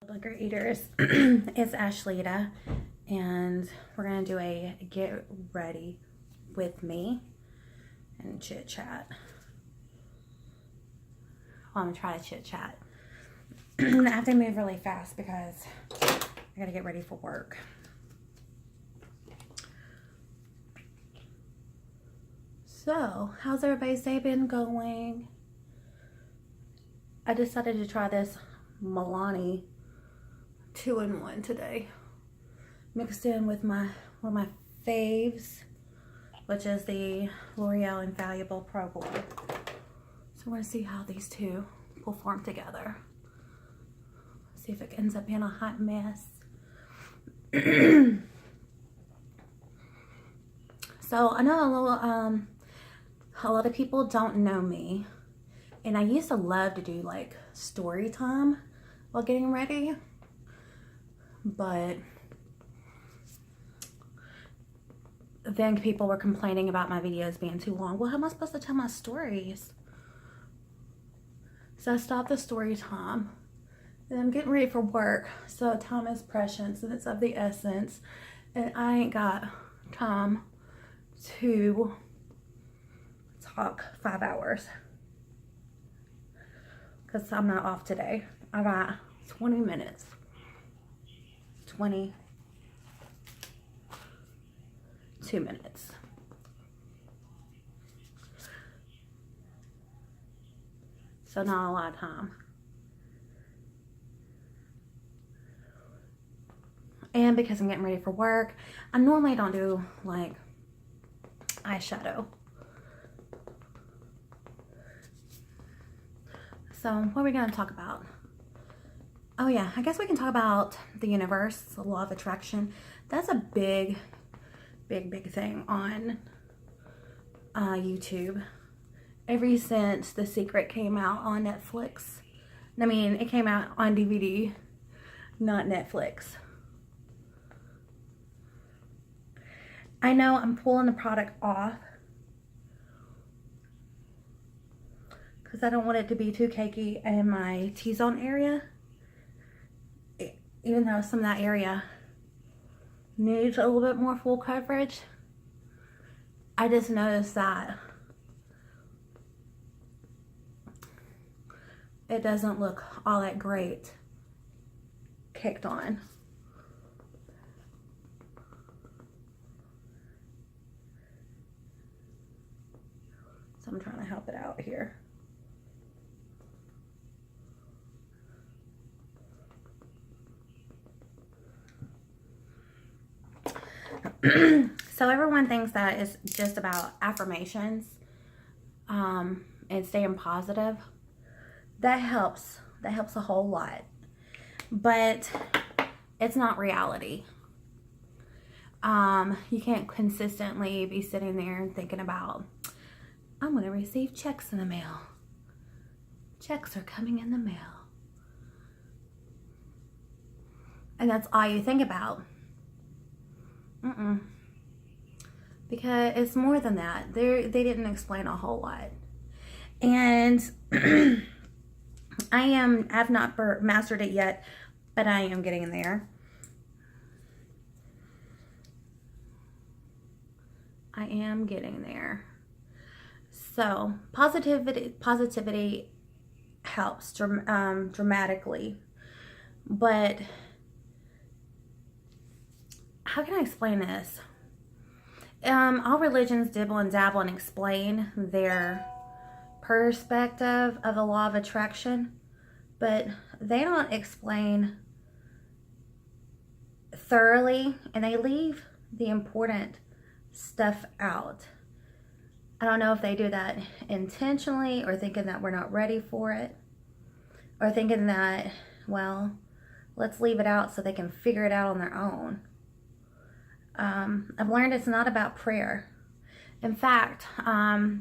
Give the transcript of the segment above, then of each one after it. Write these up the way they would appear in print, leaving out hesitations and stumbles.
Burger Eaters. It's Ashlita, and we're gonna do a get ready with me and chit chat. Well, I'm gonna try to chit chat. I have to move really fast because I gotta get ready for work. So, how's everybody's day been going? I decided to try this Milani 2-in-1 today, mixed in with one of my faves, which is the L'Oreal Infallible Pro Glow. So we're gonna see how these two perform together. See if it ends up being a hot mess. So I know a lot of people don't know me, and I used to love to do like story time while getting ready, but then people were complaining about my videos being too long. Well, how am I supposed to tell my stories? So I stopped the story time, and I'm getting ready for work, so time is precious and it's of the essence, and I ain't got time to talk 5 hours because I'm not off today. I got 20 minutes. 22 minutes. So not a lot of time. And because I'm getting ready for work, I normally don't do like eyeshadow. So what are we going to talk about? Oh yeah, I guess we can talk about the universe, the law of attraction. That's a big thing on YouTube. Ever since The Secret came out on Netflix. I mean, it came out on DVD, not Netflix. I know I'm pulling the product off because I don't want it to be too cakey in my T-zone area. Even though some of that area needs a little bit more full coverage, I just noticed that it doesn't look all that great kicked on. So I'm trying to help it out here. So everyone thinks that it's just about affirmations and staying positive. That helps a whole lot, but it's not reality. You can't consistently be sitting there and thinking about, I'm going to receive checks in the mail. Checks are coming in the mail. And that's all you think about. Because it's more than that. They didn't explain a whole lot. And I've not mastered it yet, but I am getting there. I am getting there. So positivity helps dramatically, but how can I explain this? All religions dibble and dabble and explain their perspective of the law of attraction, but they don't explain thoroughly, and they leave the important stuff out. I don't know if they do that intentionally, or thinking that we're not ready for it, or thinking that, well, let's leave it out so they can figure it out on their own. I've learned it's not about prayer. In fact,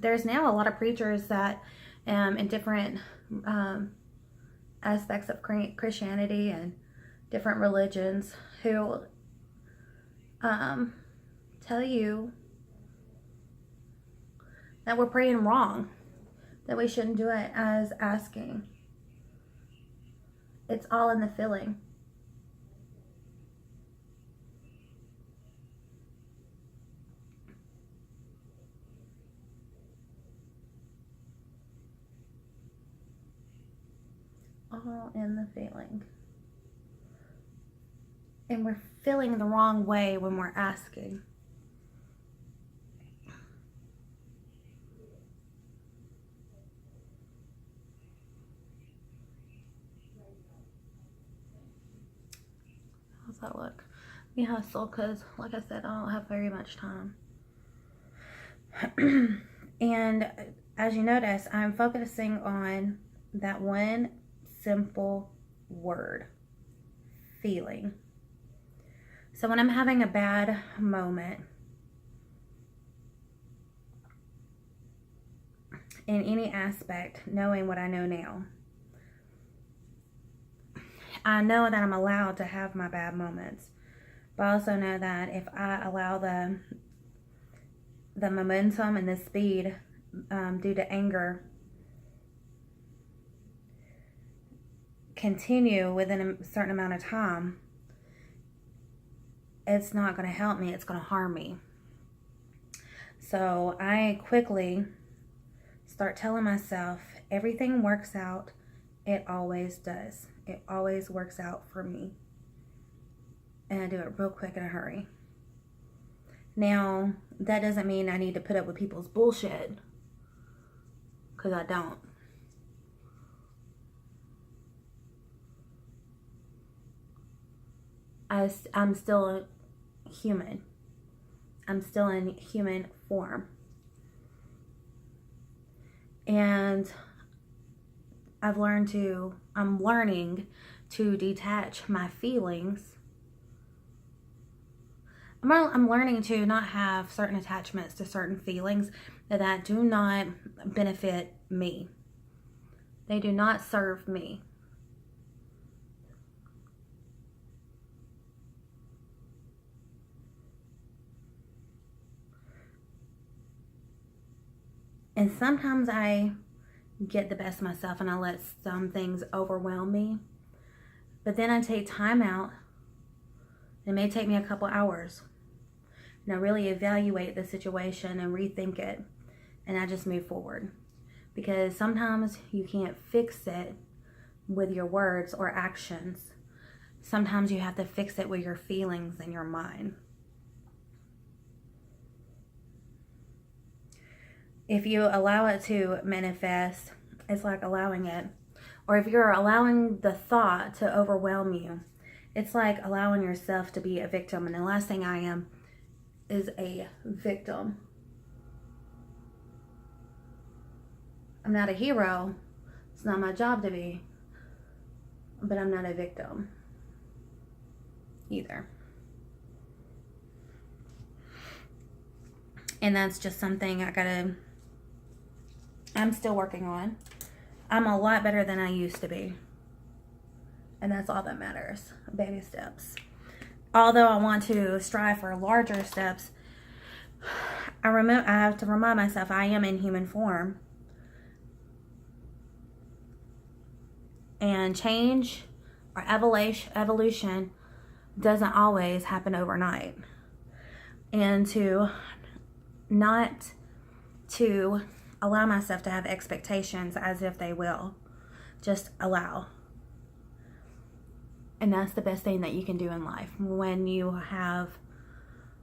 there's now a lot of preachers that in different aspects of Christianity and different religions who tell you that we're praying wrong, that we shouldn't do it as asking. It's all in the feeling. all in the feeling. And we're feeling the wrong way when we're asking. How's that look? Let me hustle because, like I said, I don't have very much time. And as you notice, I'm focusing on that one simple word, feeling. So when I'm having a bad moment in any aspect, knowing what I know now, I know that I'm allowed to have my bad moments, but I also know that if I allow the momentum and the speed due to anger continue within a certain amount of time, it's not going to help me, it's going to harm me. So I quickly start telling myself, everything works out. It always does. It always works out for me. And I do it real quick in a hurry. Now, that doesn't mean I need to put up with people's bullshit, because I don't. I'm still human. I'm still in human form. And I'm learning to detach my feelings. I'm learning to not have certain attachments to certain feelings that do not benefit me. They do not serve me. And sometimes I get the best of myself and I let some things overwhelm me. But then I take time out. It may take me a couple hours. And I really evaluate the situation and rethink it. And I just move forward. Because sometimes you can't fix it with your words or actions. Sometimes you have to fix it with your feelings and your mind. If you allow it to manifest, it's like allowing it. Or if you're allowing the thought to overwhelm you, it's like allowing yourself to be a victim. And the last thing I am is a victim. I'm not a hero. It's not my job to be. But I'm not a victim either. And that's just something I'm still working on. I'm a lot better than I used to be. And that's all that matters. Baby steps. Although I want to strive for larger steps, I have to remind myself I am in human form. And change or evolution doesn't always happen overnight. And not to allow myself to have expectations as if they will. Just allow. And that's the best thing that you can do in life when you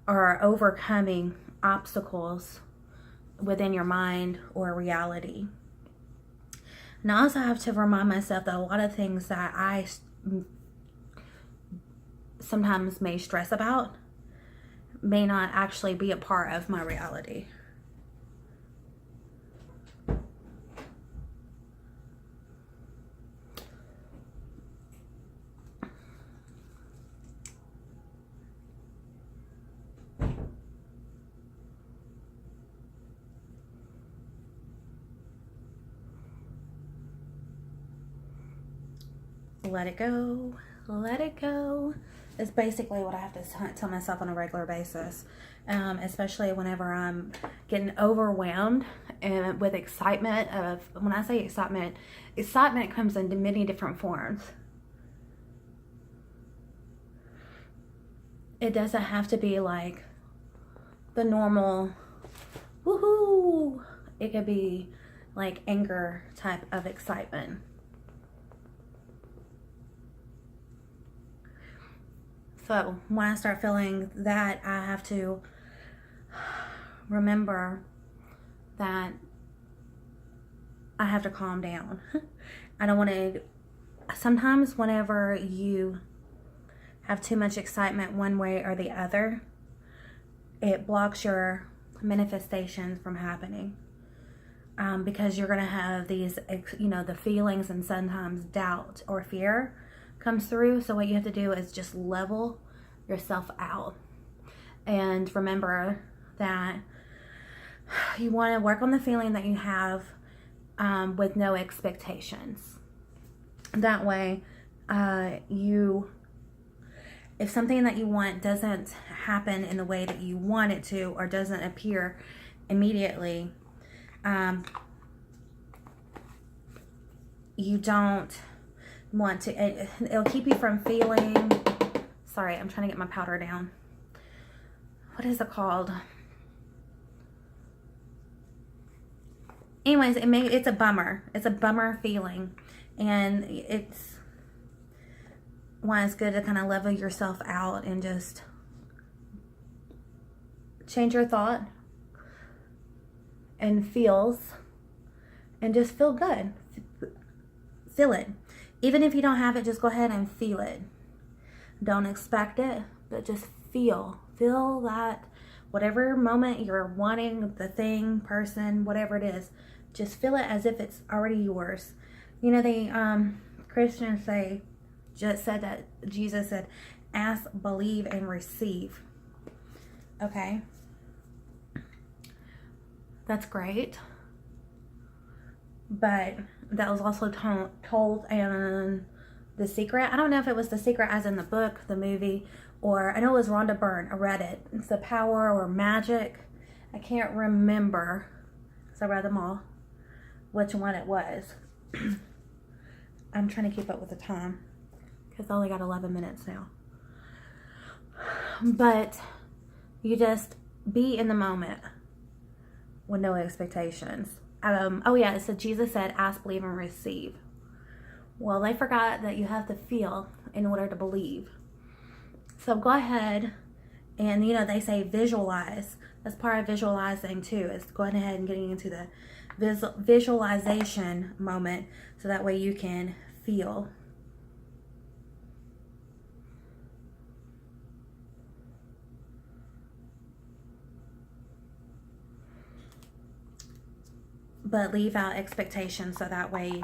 are overcoming obstacles within your mind or reality. And I also have to remind myself that a lot of things that I sometimes may stress about may not actually be a part of my reality. Let it go. Let it go. Is basically what I have to tell myself on a regular basis, especially whenever I'm getting overwhelmed and with excitement. When I say excitement comes in many different forms. It doesn't have to be like the normal woohoo. It could be like anger type of excitement. So when I start feeling that, I have to remember that I have to calm down. I don't want to, sometimes whenever you have too much excitement one way or the other, it blocks your manifestations from happening. Because you're going to have these, the feelings, and sometimes doubt or fear comes through. So what you have to do is just level yourself out and remember that you want to work on the feeling that you have with no expectations. That way, if something that you want doesn't happen in the way that you want it to, or doesn't appear immediately, you don't want to, it'll keep you from feeling, sorry, I'm trying to get my powder down. What is it called? Anyways, it's a bummer. It's a bummer feeling. And it's why it's good to kind of level yourself out and just change your thought and feels, and just feel good. Feel it. Even if you don't have it, just go ahead and feel it. Don't expect it, but just feel that whatever moment you're wanting, the thing, person, whatever it is, just feel it as if it's already yours. The Christians said that Jesus said, ask, believe, and receive. Okay. That's great. But that was also told in The Secret. I don't know if it was The Secret as in the book, the movie, or I know it was Rhonda Byrne. I read it. It's The Power or Magic. I can't remember, because I read them all, which one it was. I'm trying to keep up with the time, because I only got 11 minutes now. But you just be in the moment with no expectations. It said Jesus said, ask, believe, and receive. Well, they forgot that you have to feel in order to believe. So go ahead and, they say visualize. That's part of visualizing too, is going ahead and getting into the visualization moment, so that way you can feel. But leave out expectations, so that way,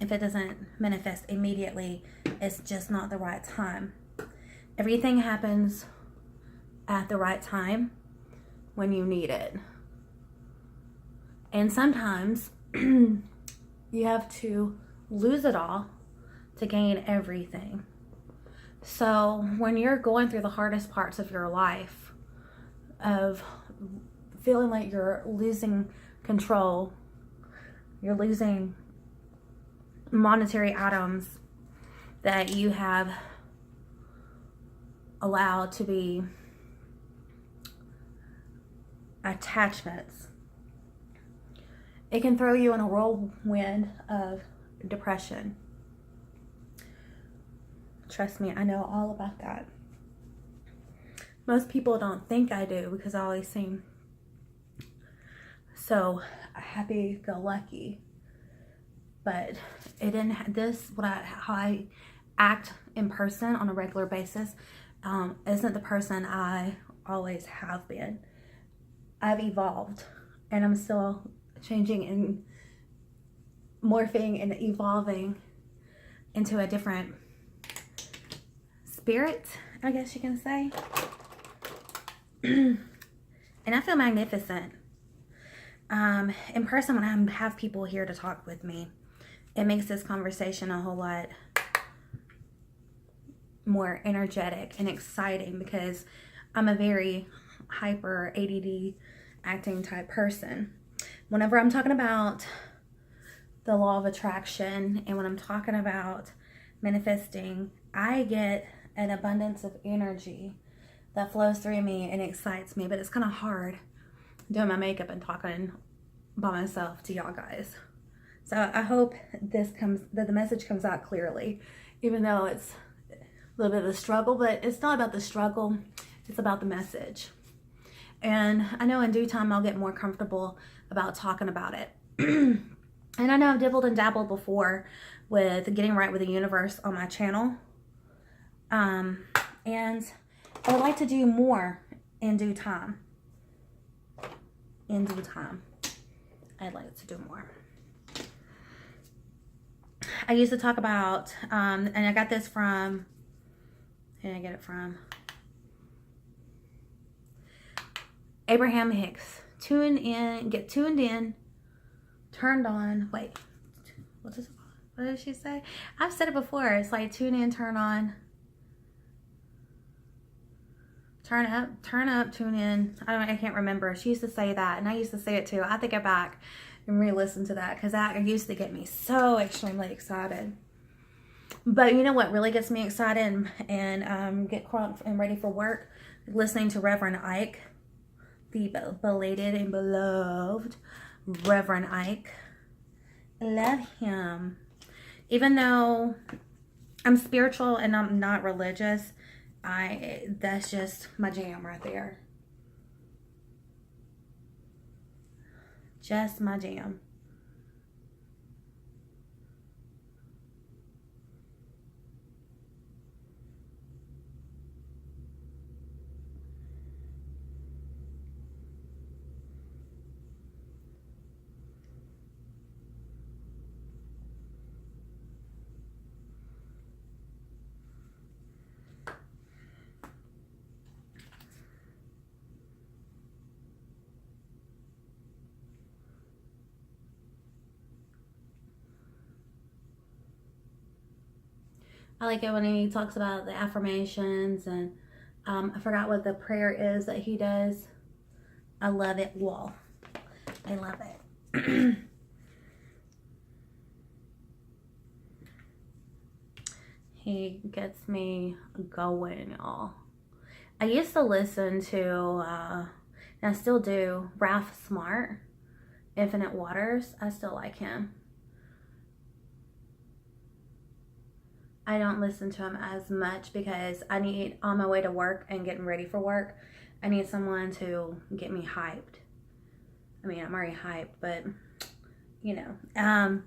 if it doesn't manifest immediately, it's just not the right time. Everything happens at the right time when you need it. And sometimes you have to lose it all to gain everything. So when you're going through the hardest parts of your life, of feeling like you're losing control, you're losing monetary items that you have allowed to be attachments, it can throw you in a whirlwind of depression. Trust me, I know all about that. Most people don't think I do, because I always seem so happy-go-lucky. But it didn't. How I act in person on a regular basis isn't the person I always have been. I've evolved, and I'm still changing and morphing and evolving into a different spirit, I guess you can say. And I feel magnificent. In person, when I have people here to talk with me, it makes this conversation a whole lot more energetic and exciting, because I'm a very hyper ADD acting type person. Whenever I'm talking about the law of attraction, and when I'm talking about manifesting, I get an abundance of energy that flows through me and excites me. But it's kind of hard doing my makeup and talking by myself to y'all guys. So I hope that the message comes out clearly, even though it's little bit of the struggle, but it's not about the struggle. It's about the message. And I know in due time I'll get more comfortable about talking about it. And I know I've dibbled and dabbled before with getting right with the universe on my channel. And I would like to do more in due time. In due time, I'd like to do more. I used to talk about, and I got this from, who did I get it from? Abraham Hicks. Tune in, get tuned in, turned on. Wait, what did she say? I've said it before. It's like tune in, turn on, turn up, tune in. I can't remember. She used to say that, and I used to say it too. I have to go back and re-listen to that because that used to get me so extremely excited. But you know what really gets me excited and get crunk and ready for work? Listening to Reverend Ike, the belated and beloved Reverend Ike. I love him. Even though I'm spiritual and I'm not religious, that's just my jam right there. Just my jam. I like it when he talks about the affirmations, and I forgot what the prayer is that he does. I love it. Well, I love it. He gets me going, y'all. I used to listen to, and I still do, Ralph Smart, Infinite Waters. I still like him. I don't listen to him as much because I need, on my way to work and getting ready for work, I need someone to get me hyped. I mean, I'm already hyped, but, you know.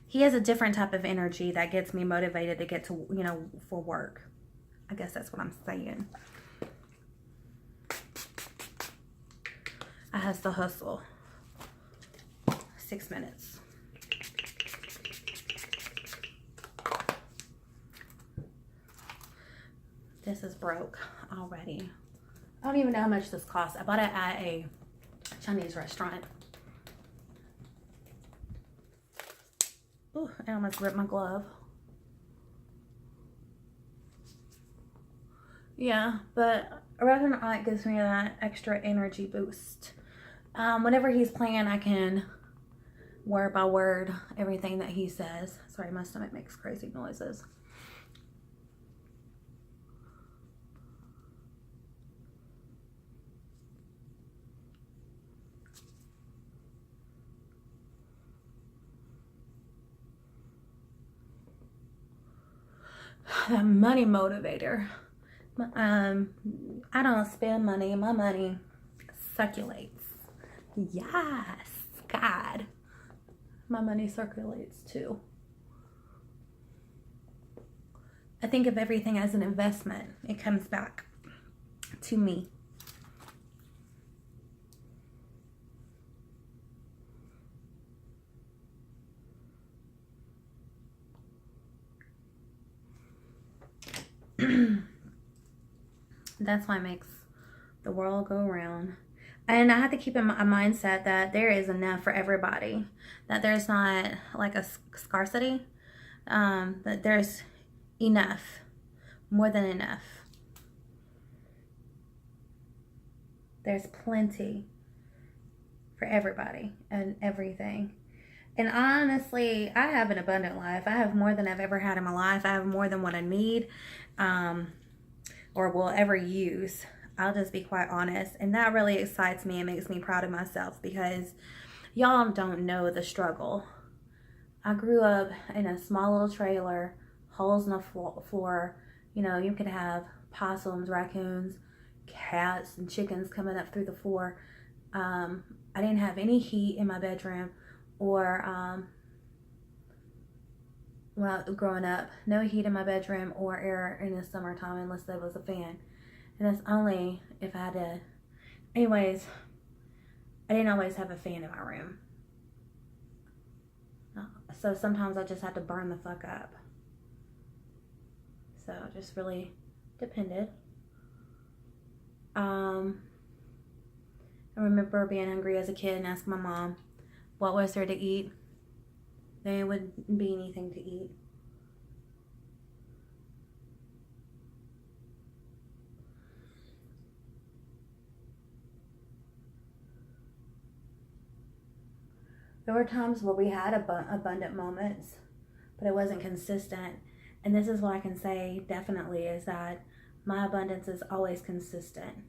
He has a different type of energy that gets me motivated to get to, you know, for work. I guess that's what I'm saying. I has to hustle. 6 minutes. This is broke already. I don't even know how much this costs. I bought it at a Chinese restaurant. Ooh, I almost ripped my glove. Yeah, but Reverend Ike gives me that extra energy boost. Whenever he's playing, I can word by word everything that he says. Sorry, my stomach makes crazy noises. The money motivator. I don't spend money. My money circulates. Yes, God. My money circulates too. I think of everything as an investment. It comes back to me. That's why it makes the world go round. And I have to keep in my mindset that there is enough for everybody. That there's not like a scarcity. That there's enough. More than enough. There's plenty for everybody and everything. And honestly, I have an abundant life. I have more than I've ever had in my life. I have more than what I need. Or will ever use. I'll just be quite honest. And that really excites me and makes me proud of myself because y'all don't know the struggle. I grew up in a small little trailer, holes in the floor, You know, you could have possums, raccoons, cats, and chickens coming up through the floor. I didn't have any heat in my bedroom, or when I was growing up, no heat in my bedroom or air in the summertime unless there was a fan. And that's only if I had to. Anyways, I didn't always have a fan in my room. So sometimes I just had to burn the fuck up. So it just really depended. I remember being hungry as a kid and asking my mom what was there to eat. There wouldn't be anything to eat. There were times where we had abundant moments, but it wasn't consistent. And this is what I can say definitely is that my abundance is always consistent.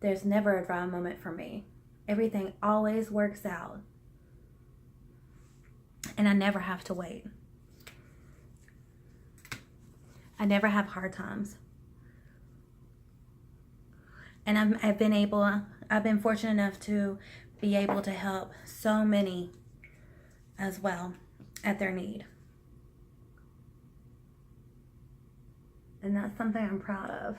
There's never a dry moment for me. Everything always works out. And I never have to wait. I never have hard times. And I've been fortunate enough to be able to help so many as well at their need. And that's something I'm proud of.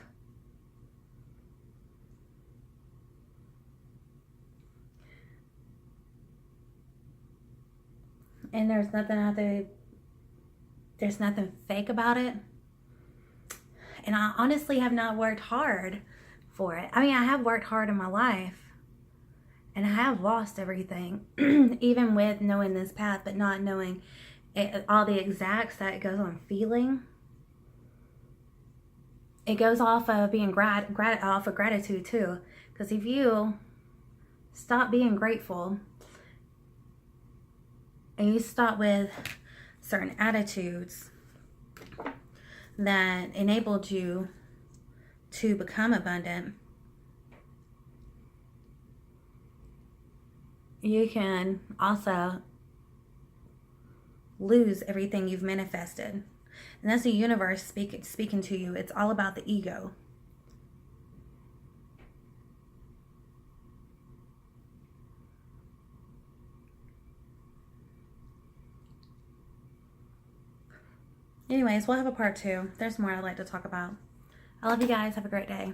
And there's nothing fake about it. And I honestly have not worked hard for it. I mean, I have worked hard in my life. And I have lost everything. Even with knowing this path, but not knowing all the exacts that it goes on feeling. It goes off of being off of gratitude too. Because if you stop being grateful and you stop with certain attitudes that enabled you to become abundant, you can also lose everything you've manifested. And that's the universe speaking to you. It's all about the ego. Anyways, we'll have a part 2. There's more I'd like to talk about. I love you guys. Have a great day.